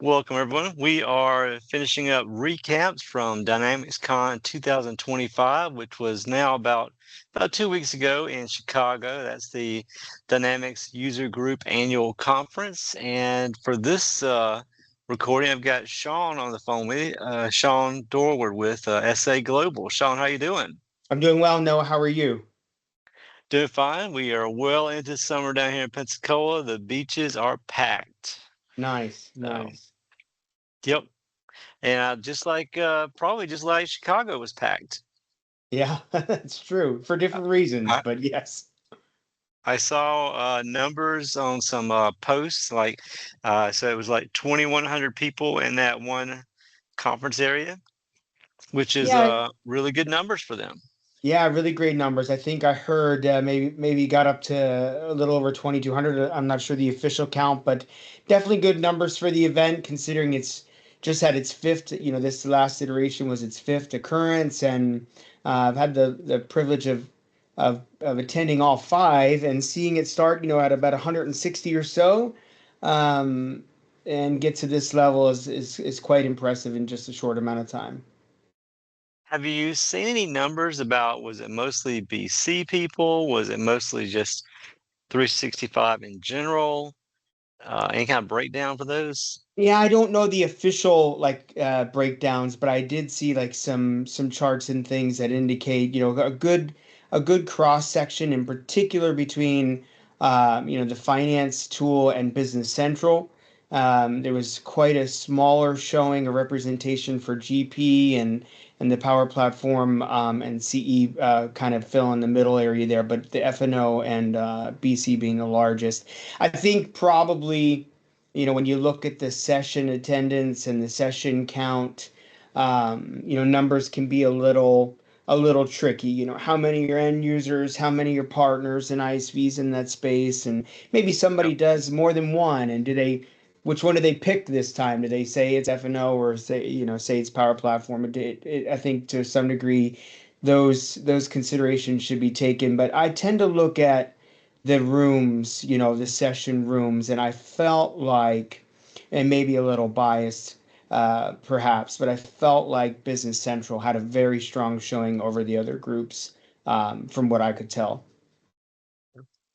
Welcome, everyone. We are finishing up recaps from DynamicsCon 2025, which was now about 2 weeks ago in Chicago. That's the Dynamics User Group Annual Conference. And for this recording, I've got Shawn on the phone with me, Shawn Dorward with sa.global. Shawn, how you doing? I'm doing well, Noah. How are you? Doing fine. We are well into summer down here in Pensacola. The beaches are packed. Nice, So, nice. yep. And probably just like Chicago was packed. Yeah, that's true for Uh, different reasons, I, but yes. I saw numbers on some posts so it was like 2,100 people in that one conference area, which is Yeah, really good numbers for them. yeah, really great numbers. I think I heard maybe got up to a little over 2,200. I'm not sure the official count, but definitely good numbers for the event considering it's just had its fifth, this last iteration was its fifth occurrence, and I've had the privilege of attending all five and seeing it start, at about 160 or so. Um, and get to this level is quite impressive in just a short amount of time. Have you seen any numbers about, was it mostly BC people? Was it mostly just 365 in general? Any kind of breakdown for those? Yeah, I don't know the official breakdowns, but I did see like some charts and things that indicate, a good cross section in particular between the finance tool and Business Central. There was quite a smaller showing, a representation for GP and the Power Platform, and CE kind of fill in the middle area there, but the FNO and BC being the largest. I think probably when you look at the session attendance and the session count, numbers can be a little tricky. How many are end users, how many are partners and ISVs in that space, and maybe somebody does more than one, and which one do they pick this time? Do they say it's F&O or say it's Power Platform? I think to some degree, those considerations should be taken, but I tend to look at the rooms, the session rooms, and I felt like, and maybe a little biased, perhaps, but I felt like Business Central had a very strong showing over the other groups, from what I could tell.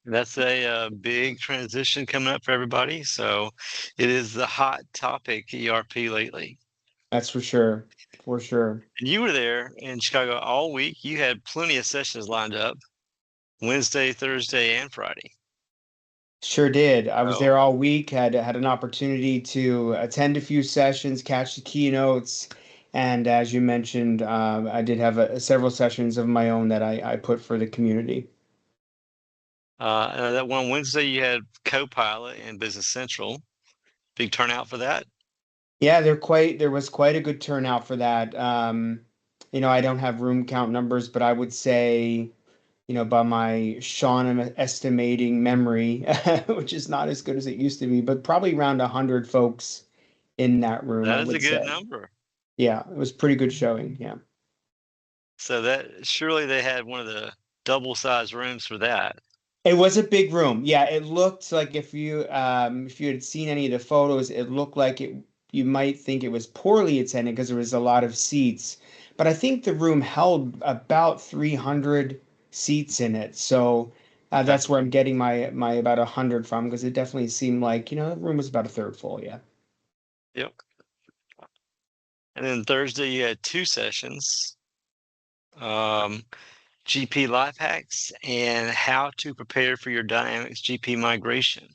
That's a big transition coming up for everybody. So it is the hot topic, ERP lately. That's for sure, for sure. And you were there in Chicago all week. You had plenty of sessions lined up Wednesday, Thursday, and Friday. Sure did. I was So there all week, had an opportunity to attend a few sessions, catch the keynotes, and as you mentioned, I did have several sessions of my own that I put for the community. that one Wednesday, you had Copilot and Business Central. Big turnout for that. Yeah, there was quite a good turnout for that. I don't have room count numbers, but I would say, by my Sean estimating memory, which is not as good as it used to be, but probably around 100 folks in that room, I That is a would good say. number. Yeah, it was pretty good showing. Yeah. So that surely they had one of the double-sized rooms for that. It was a big room. Yeah, it looked like if you had seen any of the photos, it looked like you might think it was poorly attended because there was a lot of seats. But I think the room held about 300 seats in it. So Okay. that's where I'm getting my about 100 from, because it definitely seemed like, the room was about a third full, yeah. Yep. And then Thursday you had two sessions. Um, GP life hacks and how to prepare for your Dynamics GP migration.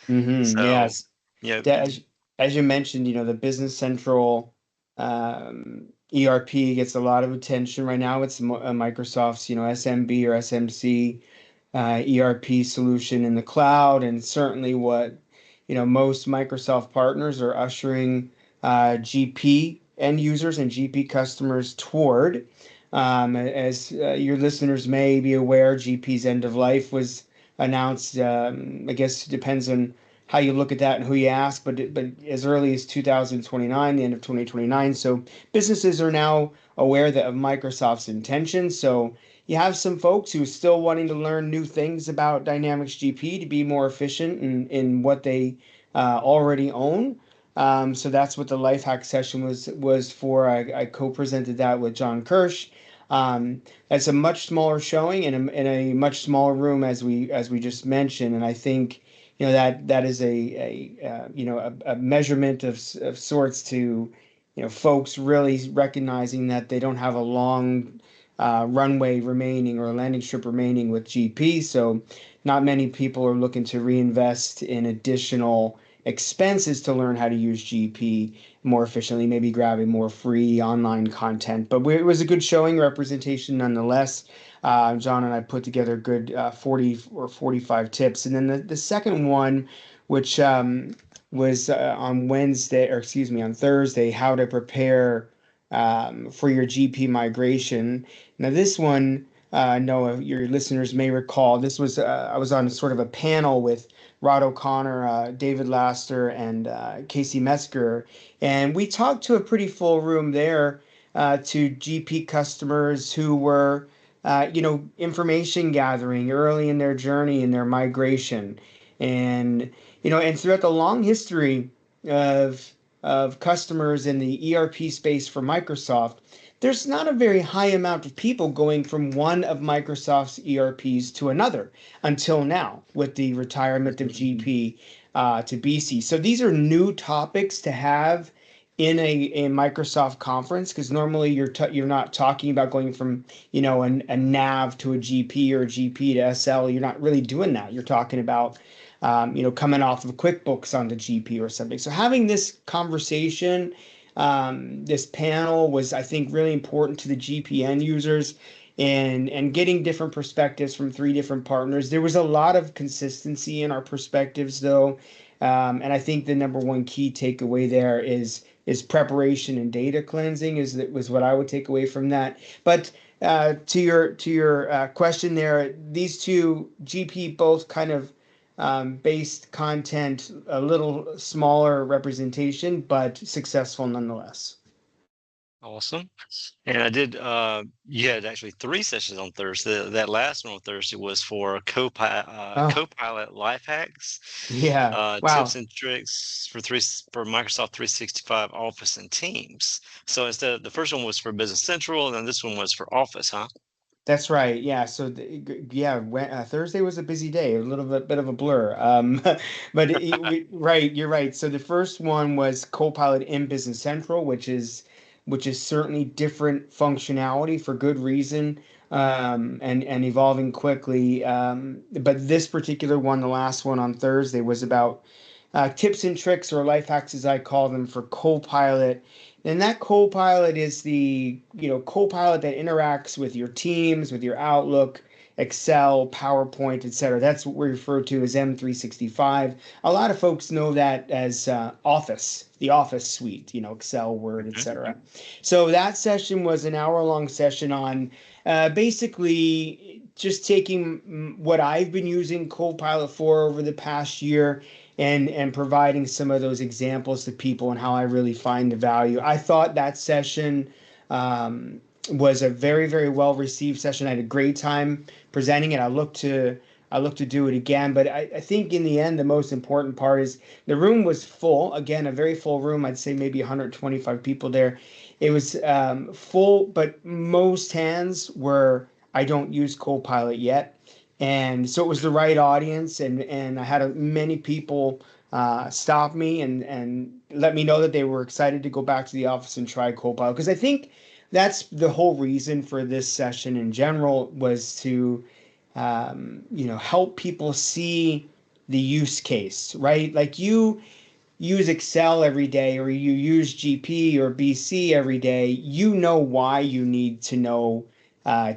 So, Yes. you know, As you mentioned, the Business Central ERP gets a lot of attention right now. It's Microsoft's, SMB or SMC ERP solution in the cloud, and certainly what most Microsoft partners are ushering GP end users and GP customers toward. As your listeners may be aware, GP's end of life was announced. I guess it depends on how you look at that and who you ask, but as early as 2029, the end of 2029. So businesses are now aware of Microsoft's intentions. So you have some folks who are still wanting to learn new things about Dynamics GP to be more efficient in what they already own. So that's what the life hack session was for. I co-presented that with John Kirsch. That's a much smaller showing in a much smaller room as we just mentioned, and I think that is a measurement of sorts to folks really recognizing that they don't have a long runway remaining or a landing strip remaining with GP. So not many people are looking to reinvest in additional expenses to learn how to use GP more efficiently, maybe grabbing more free online content. But it was a good showing representation nonetheless. John and I put together a good 40 or 45 tips. And then the second one, which was on Wednesday, or excuse me, on Thursday, how to prepare for your GP migration. Now, this one, Noah, your listeners may recall, this was I was on sort of a panel with Rod O'Connor, David Laster, and Casey Metzger, and we talked to a pretty full room there to GP customers who were, information gathering early in their journey in their migration, and and throughout the long history of customers in the ERP space for Microsoft, there's not a very high amount of people going from one of Microsoft's ERPs to another until now with the retirement of GP to BC. So these are new topics to have in a Microsoft conference because normally you're not talking about going from a nav to a GP or a GP to SL. You're not really doing that. You're talking about coming off of QuickBooks on the GP or something. So having this conversation, this panel was, I think, really important to the GPN users and getting different perspectives from three different partners. There was a lot of consistency in our perspectives, though. And I think the number one key takeaway there is preparation and data cleansing was what I would take away from that. But to your question there, these two GP both kind of based content, a little smaller representation, but successful nonetheless. Awesome. And I did, you had actually 3 sessions on Thursday. That last one on Thursday was for Oh, Copilot life hacks, yeah. tips Wow. and tricks for Microsoft 365 Office and Teams. So instead, the first one was for Business Central, and then this one was for Office, huh? That's right. Yeah. So, Thursday was a busy day, a little bit of a blur. But right, you're right. So the first one was Copilot in Business Central, which is certainly different functionality for good reason, and evolving quickly. But this particular one, the last one on Thursday, was about tips and tricks or life hacks, as I call them, for Copilot. And that Copilot is the Copilot that interacts with your Teams, with your Outlook, Excel, PowerPoint, etc. That's what we refer to as M365. A lot of folks know that as Office, the Office suite, Excel, Word, etc. So that session was an hour-long session on basically just taking what I've been using Copilot for over the past year and providing some of those examples to people and how I really find the value. I thought that session was a very, very well received session. I had a great time presenting it. I look to do it again. But I think in the end, the most important part is the room was full. Again, a very full room. I'd say maybe 125 people there. It was full, but most hands were, I don't use Copilot yet. And so it was the right audience, and I had many people stop me and let me know that they were excited to go back to the office and try Copilot because I think that's the whole reason for this session in general was to help people see the use case, right? Like you use Excel every day or you use GP or BC every day, you know why you need to know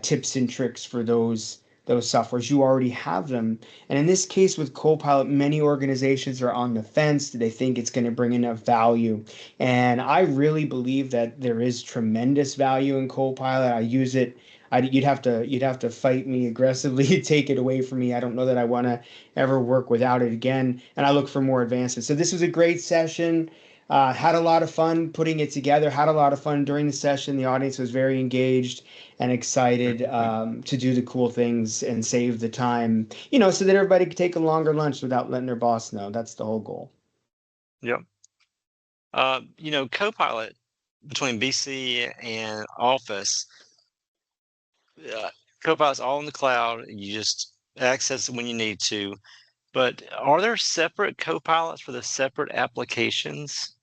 tips and tricks for those softwares. You already have them. And in this case with Copilot, many organizations are on the fence. Do they think it's going to bring enough value? And I really believe that there is tremendous value in Copilot. I use it. You'd have to fight me aggressively to take it away from me. I don't know that I want to ever work without it again. And I look for more advancements. So this was a great session. Had a lot of fun putting it together. Had a lot of fun during the session. The audience was very engaged and excited to do the cool things and save the time, so that everybody could take a longer lunch without letting their boss know. That's the whole goal. Yep. Copilot between BC and Office, uh, Copilot's all in the cloud. You just access it when you need to. But are there separate Copilots for the separate applications?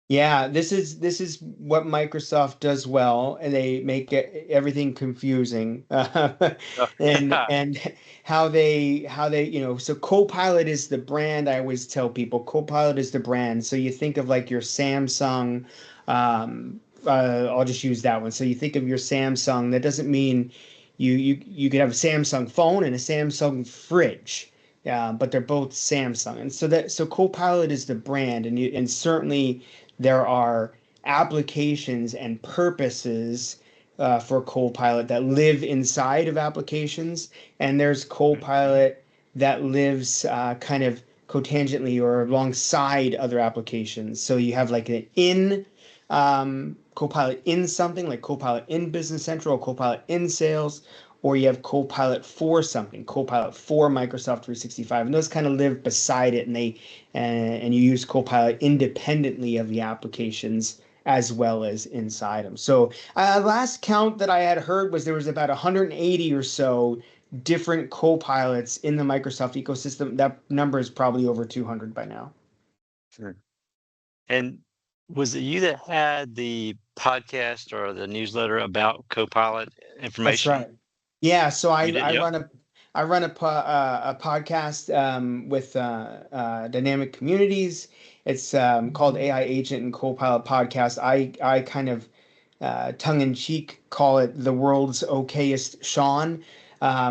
Yeah, this is what Microsoft does well, and they make everything confusing. Oh, And how they so Copilot is the brand. I always tell people Copilot is the brand. So you think of like your Samsung. I'll just use that one. So you think of your Samsung. That doesn't mean you could have a Samsung phone and a Samsung fridge. Yeah, but they're both Samsung, and so Copilot is the brand, and certainly there are applications and purposes for Copilot that live inside of applications, and there's Copilot that lives kind of cotangently or alongside other applications. So you have like an in Copilot in something like Copilot in Business Central, or Copilot in Sales, or you have Copilot for something, Copilot for Microsoft 365, and those kind of live beside it, and you use Copilot independently of the applications as well as inside them. So last count that I had heard was there was about 180 or so different Copilots in the Microsoft ecosystem. That number is probably over 200 by now. sure. And was it you that had the podcast or the newsletter about Copilot That's information? right. Yeah, so You did? Yep. I run a podcast with Dynamic Communities. It's called AI Agent and Copilot Podcast. I kind of tongue in cheek call it the world's okayest Shawn,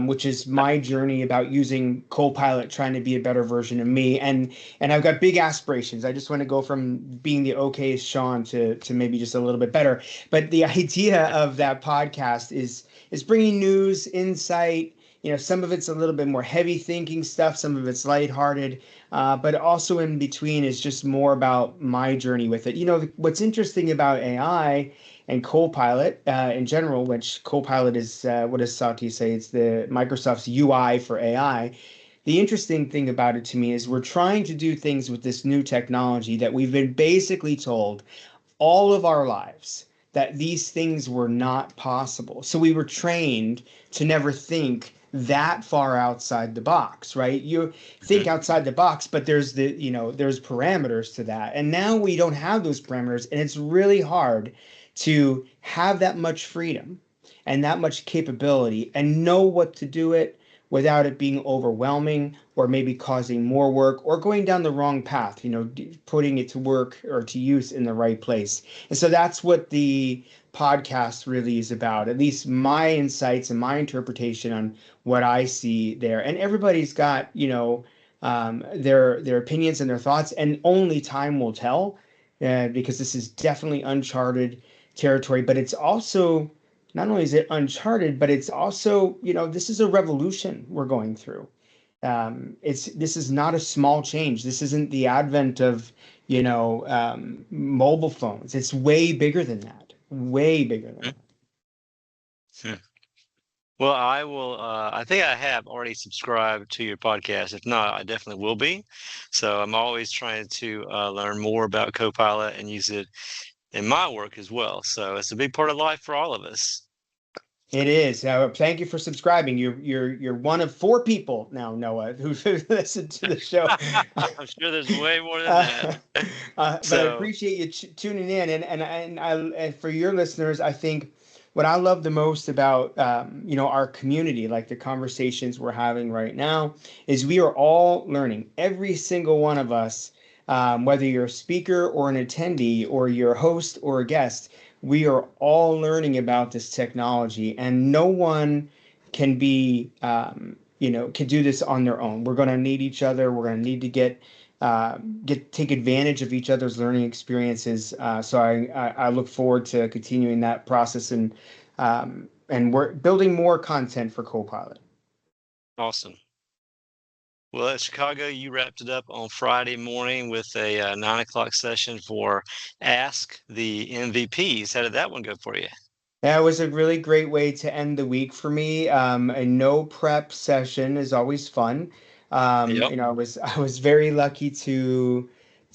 which is my journey about using Copilot, trying to be a better version of me. And I've got big aspirations. I just want to go from being the okayest Shawn to maybe just a little bit better. But the idea of that podcast is bringing news, insight. Some of it's a little bit more heavy thinking stuff, some of it's lighthearted, but also in between is just more about my journey with it. What's interesting about AI and Copilot in general, which Copilot is, what does Satya say? It's the Microsoft's UI for AI. The interesting thing about it to me is we're trying to do things with this new technology that we've been basically told all of our lives that these things were not possible. So we were trained to never think that far outside the box, right? You think Mhm. outside the box, but there's parameters to that. And now we don't have those parameters, and it's really hard to have that much freedom and that much capability and know what to do it without it being overwhelming or maybe causing more work or going down the wrong path, putting it to work or to use in the right place. And so that's what the podcast really is about, at least my insights and my interpretation on what I see there. And everybody's got, their opinions and their thoughts, and only time will tell, because this is definitely uncharted territory. But it's also not only is it uncharted, but it's also, this is a revolution we're going through. This is not a small change. This isn't the advent of, mobile phones. It's way bigger than that. Way bigger than that. Mhm. Well, I will. I think I have already subscribed to your podcast. If not, I definitely will be. So I'm always trying to learn more about Copilot and use it in my work as well. So it's a big part of life for all of us. It is. Thank you for subscribing. You're one of 4 people now, Noah, who listen to the show. I'm sure there's way more than that. uh, but I So appreciate you tuning in, and for your listeners, I think what I love the most about our community, like the conversations we're having right now, is we are all learning. Every single one of us, whether you're a speaker or an attendee, or you're a host or a guest, we are all learning about this technology, and no one can be can do this on their own. We're going to need each other. We're going to need to take advantage of each other's learning experiences. So I look forward to continuing that process, and we're building more content for Copilot. awesome. Well, at Chicago, you wrapped it up on Friday morning with a 9 o'clock session for Ask the MVPs. How did that one go for you? Yeah, it was a really great way to end the week for me. A no prep session is always fun. Yep. I was very lucky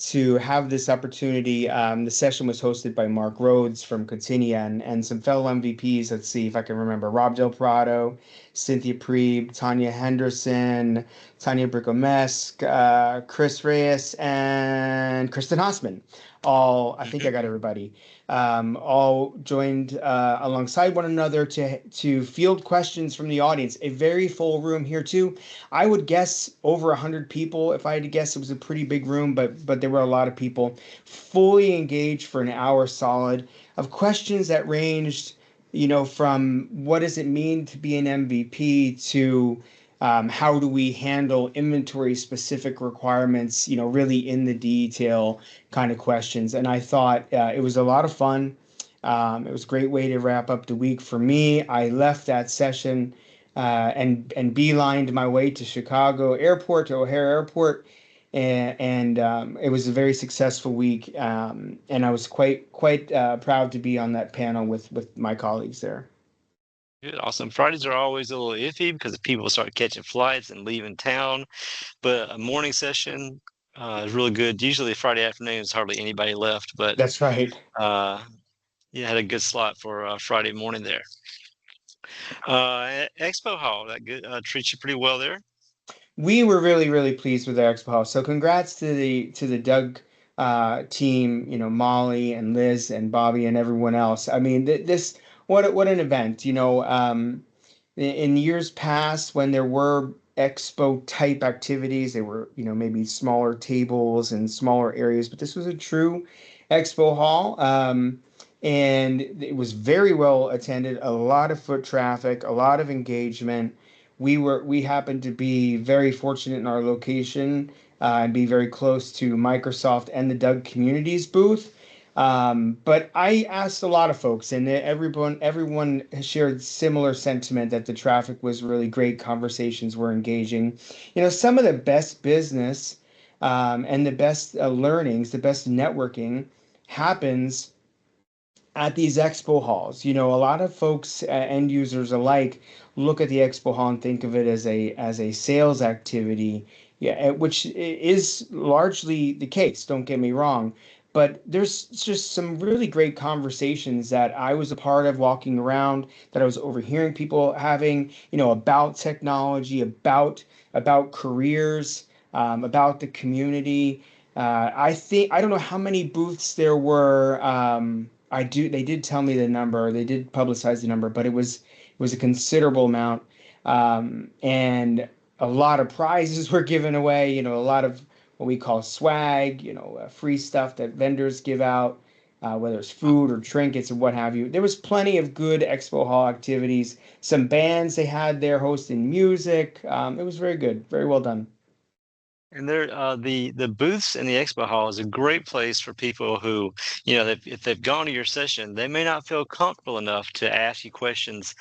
to have this opportunity. The session was hosted by Mark Rhodes from Cotinia and some fellow MVPs. Let's see if I can remember: Rob Del Prado, Cynthia Preeb, Tanya Henderson, Tanya Bricomesk, Chris Reyes, and Kristen Hassman. All, I think I got everybody. All joined alongside one another to field questions from the audience. A very full room here too. I would guess over 100 people. If I had to guess, it was a pretty big room, but there were a lot of people fully engaged for an hour solid of questions that ranged, from what does it mean to be an MVP to how do we handle inventory specific requirements, really in the detail kind of questions. And I thought it was a lot of fun. It was a great way to wrap up the week for me. I left that session and beelined my way to Chicago Airport, to O'Hare Airport, and it was a very successful week. And I was quite proud to be on that panel with my colleagues there. Good, awesome. Fridays are always a little iffy because people start catching flights and leaving town, but a morning session is really good. Usually Friday afternoon, there's hardly anybody left, but That's right. you had a good slot for Friday morning there. Expo Hall, that good treats you pretty well there. We were really pleased with the Expo Hall. So congrats to the Doug team, Molly and Liz and Bobby and everyone else. I mean, this what an event. In years past when there were expo type activities, they were, maybe smaller tables and smaller areas, but this was a true expo hall. And it was very well attended, a lot of foot traffic, a lot of engagement. We happened to be very fortunate in our location and be very close to Microsoft and the Doug Communities booth. But I asked a lot of folks, and everyone has shared similar sentiment that the traffic was really great, conversations were engaging. Some of the best business and the best learnings, the best networking happens at these expo halls. A lot of folks, end users alike, look at the expo hall and think of it as a sales activity, yeah, which is largely the case. Don't get me wrong, but there's just some really great conversations that I was a part of walking around, that I was overhearing people having, about technology, about careers, about the community. I don't know how many booths there were. They did tell me the number. They did publicize the number, but it was a considerable amount, and a lot of prizes were given away. A lot of what we call swag. Free stuff that vendors give out, whether it's food or trinkets or what have you. There was plenty of good expo hall activities. Some bands they had there hosting music. It was very good, very well done. And there, the booths in the expo hall is a great place for people who, if they've gone to your session, they may not feel comfortable enough to ask you questions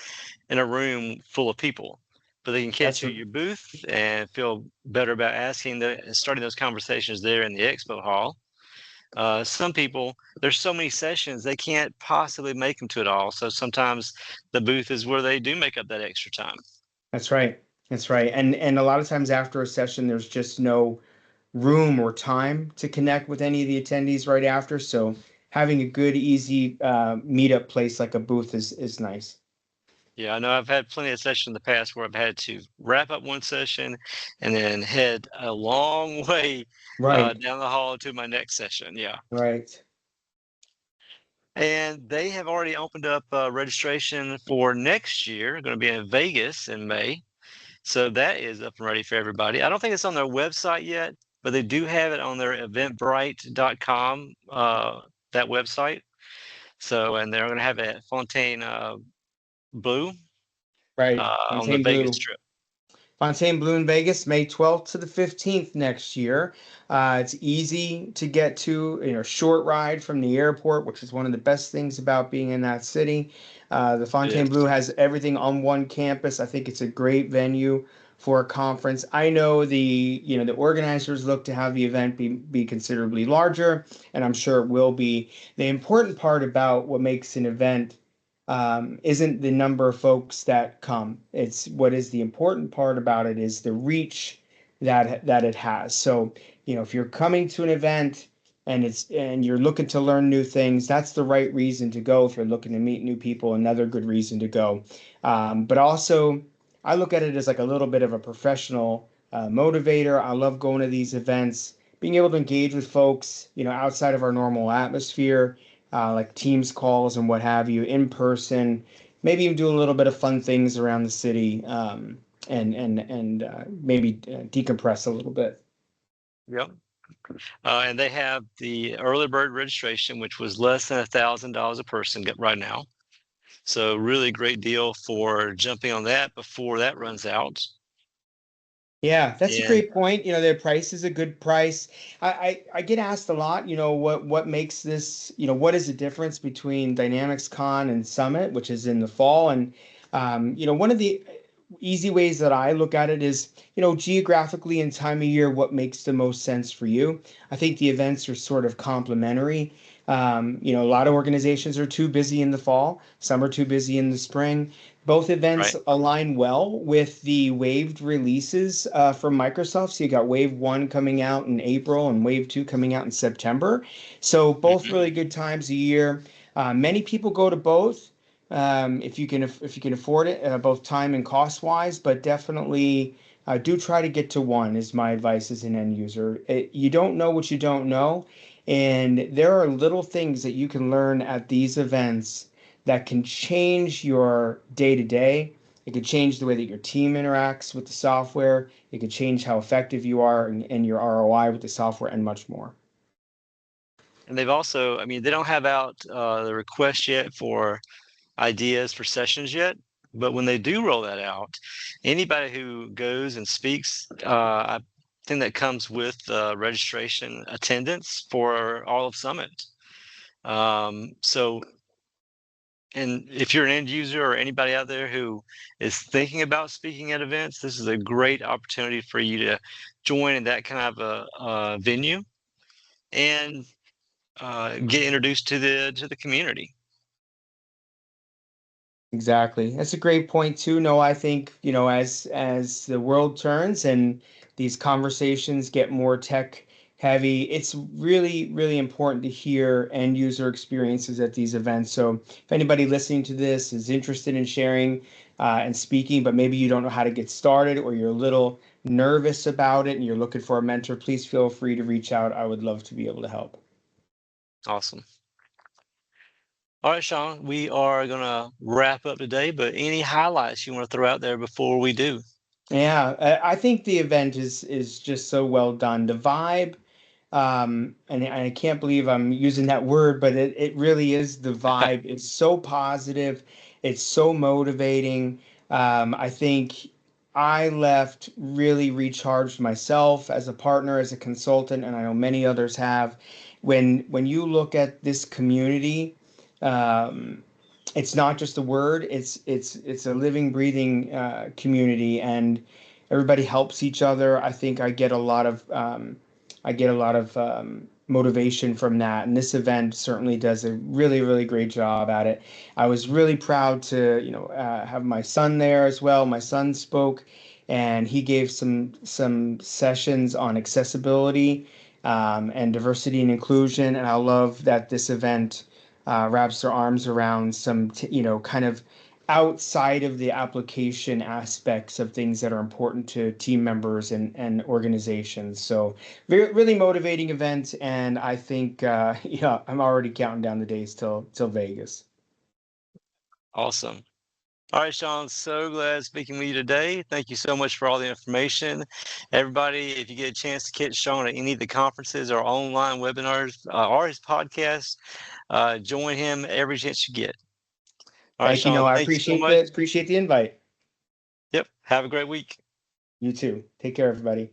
in a room full of people, but they can catch That's you at your booth and feel better about starting those conversations there in the expo hall. Some people, there's so many sessions, they can't possibly make them to it all. So sometimes the booth is where they do make up that extra time. That's right. That's right. And a lot of times after a session, there's just no room or time to connect with any of the attendees right after. So having a good, easy meetup place like a booth is nice. Yeah, I know I've had plenty of sessions in the past where I've had to wrap up one session and then head a long way Right. down the hall to my next session. Yeah. Right. And they have already opened up registration for next year, going to be in Vegas in May. So that is up and ready for everybody. I don't think it's on their website yet, but they do have it on their eventbrite.com, that website. So, and they're going to have it at Fontaine Blue Right. on the Fontaine Vegas Blue. trip. Fontainebleau in Vegas, May 12th to the 15th next year. It's easy to get to, short ride from the airport, which is one of the best things about being in that city. The Fontainebleau Yes. has everything on one campus. I think it's a great venue for a conference. I know the organizers look to have the event be considerably larger, and I'm sure it will be. The important part about what makes an event isn't the number of folks that come. It's what is the important part about it is the reach that it has. So, if you're coming to an event and you're looking to learn new things, that's the right reason to go. If you're looking to meet new people, another good reason to go. But also, I look at it as like a little bit of a professional motivator. I love going to these events, being able to engage with folks, outside of our normal atmosphere, like Teams calls and what have you, in person. Maybe even do a little bit of fun things around the city, and maybe decompress a little bit. Yep. And they have the early bird registration, which was less than $1,000 a person right now. So really great deal for jumping on that before that runs out. Yeah, that's a And great point. Their price is a good price. I get asked a lot, what makes this, what is the difference between DynamicsCon and Summit, which is in the fall? And one of the easy ways that I look at it is, geographically and time of year, what makes the most sense for you. I think the events are sort of complementary. A lot of organizations are too busy in the fall, some are too busy in the spring. Both events right. align well with the waived releases from Microsoft. So you got Wave 1 coming out in April and Wave 2 coming out in September. So both Mhm. really good times a year. Many people go to both, if you can afford it, both time and cost wise. But definitely do try to get to one. Is my advice as an end user. You don't know what you don't know, and there are little things that you can learn at these events that can change your day to day. It could change the way that your team interacts with the software. It could change how effective you are and your ROI with the software, and much more. And they've also, I mean, they don't have out the request yet for ideas for sessions yet. But when they do roll that out, anybody who goes and speaks, I think that comes with registration attendance for all of Summit. So, and if you're an end user or anybody out there who is thinking about speaking at events, this is a great opportunity for you to join in that kind of a venue and get introduced to the community. Exactly. That's a great point too. No, I think, as the world turns and these conversations get more tech heavy, it's really, really important to hear end user experiences at these events. So if anybody listening to this is interested in sharing and speaking, but maybe you don't know how to get started, or you're a little nervous about it and you're looking for a mentor, please feel free to reach out. I would love to be able to help. Awesome. All right, Shawn, we are going to wrap up today, but any highlights you want to throw out there before we do? Yeah, I think the event is just so well done. The vibe, and I can't believe I'm using that word, but it really is the vibe. It's so positive. It's so motivating. I think I left really recharged myself as a partner, as a consultant, and I know many others have. When you look at this community, um, it's not just a word. It's a living, breathing community, and everybody helps each other. I think I get a lot of motivation from that, and this event certainly does a really, really great job at it. I was really proud to, have my son there as well. My son spoke, and he gave some sessions on accessibility and diversity and inclusion. And I love that this event wraps their arms around some, kind of outside of the application aspects of things that are important to team members and organizations. So really motivating event, and I think yeah, I'm already counting down the days till Vegas. Awesome. All right, Shawn, so glad speaking with you today. Thank you so much for all the information. Everybody, if you get a chance to catch Shawn at any of the conferences or online webinars or his podcast, join him every chance you get. All right, Thank you. No, Shawn, I thank you so much. appreciate the invite. Yep. Have a great week. You too. Take care, everybody.